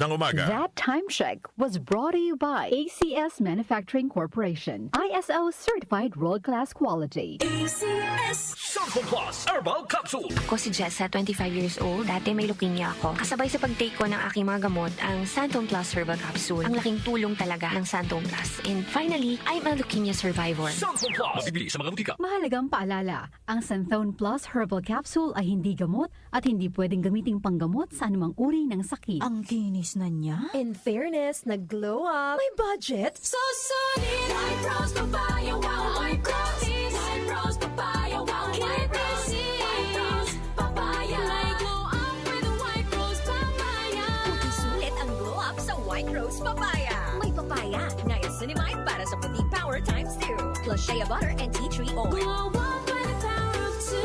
ng umaga. That time check was brought to you by ACS Manufacturing Corporation. ISO certified world-class quality. ACS Santon Plus Herbal Capsule. Ako si Jessa, 25 years old. Dati may leukemia ako. Kasabay sa pag-take ko ng aking mga gamot, ang Santon Plus Herbal Capsule. Ang laking tulong talaga ng Santon Plus. And finally, I'm a leukemia survivor. Santon Plus. Mabibili sa mga butika. Mahalagang paalala, ang Santhone Plus Herbal Capsule ay hindi gamot at hindi pwedeng gamiting panggamot sa anumang uri ng sakit. Ang kinis na niya. In fairness, nag-glow up. May budget. So solid. White Rose Papaya, wow, White Rose. White Rose Papaya, wow, White Rose. White Rose Papaya. May glow up with a White Rose Papaya. Puti sulit ang glow up sa White Rose Papaya. May papaya, niacinamide para sa puti power times 2. Plus shea butter and tea tree oil. Glow up with the power of 2.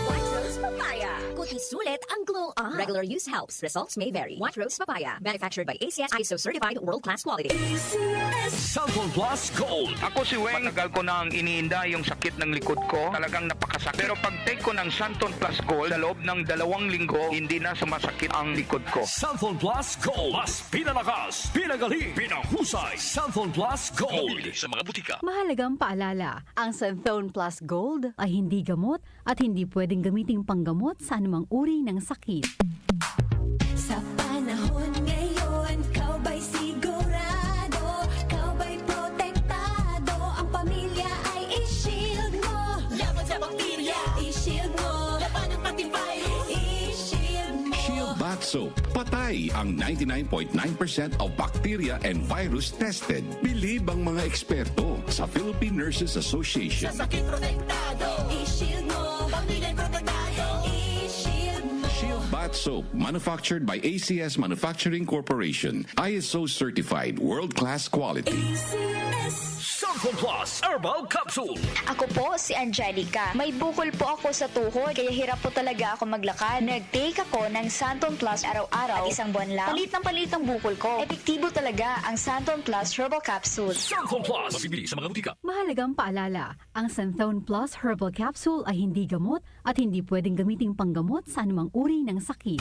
White Rose Papaya. Puti sulit ang glow up. Regular use helps. Results may vary. White Rose Papaya. Manufactured by ACS ISO certified world-class quality. Santon Plus Gold. Ako si Weng, matagal ko na ang iniinda yung sakit ng likod ko. Talagang napakasakit. Pero pag take ko ng Santon Plus Gold, sa loob ng 2 linggo, hindi na sumasakit ang likod ko. Santon Plus Gold. Mas pinalakas, pinagaling, pinahusay. Santon Plus Gold. Mabibili sa mga butika. Mahalagang paalala, ang Santhone Plus Gold ay hindi gamot at hindi pwedeng gamiting panggamot sa anumang uri ng sakit. Sa panahon ngayon, kau ba'y sigurado? Kau ba'y protektado? Ang pamilya ay i-shield mo. Laban sa bakterya, i-shield mo. Laban ng antivirus, i-shield mo. Shield Bath Soap. Patay ang 99.9% of bacteria and virus tested. Bilib ang mga eksperto sa Philippine Nurses Association. Sa sakit protektado, i-shield mo. Pamilya'y protektado, i-shield mo. Shield Bath Soap, manufactured by ACS Manufacturing Corporation. ISO certified world-class quality. Santon Plus Herbal Capsule. Ako po si Angelica. May bukol po ako sa tuhod, kaya hirap po talaga ako maglakad. Nag-take ako ng Santon Plus araw-araw. At isang buwan lang, palit ang bukol ko. Epektibo talaga ang Santon Plus Herbal Capsule. Santon Plus. Mabibili sa mga butika. Mahalagang paalala, ang Santhone Plus Herbal Capsule ay hindi gamot at hindi pwedeng gamiting panggamot sa anumang uri ng sakit.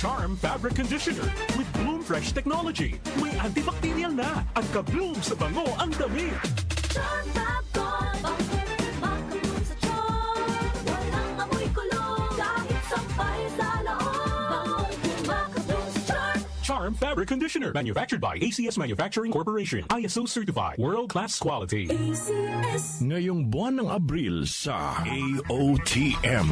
Charm Fabric Conditioner with Bloom Fresh Technology. May antibacterial na at ka-bloom sa bango ang damit. Charm Fabric Conditioner, manufactured by ACS Manufacturing Corporation. ISO certified, world-class quality. Ngayong buwan ng Abril sa AOTM.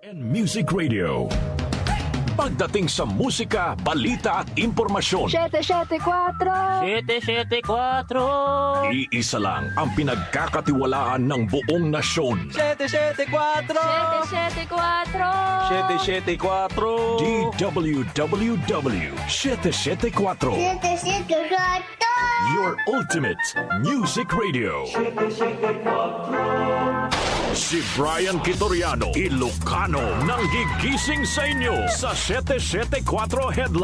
And Music Radio. Pagdating sa musika, balita at impormasyon, 774! 774! iisa lang ang pinagkakatiwalaan ng buong nasyon. 774! 774! 774 DWWW 774. Your ultimate music radio. Si Brian Kitoriano, Ilocano, nang gigising sa inyo sa 774 Headline.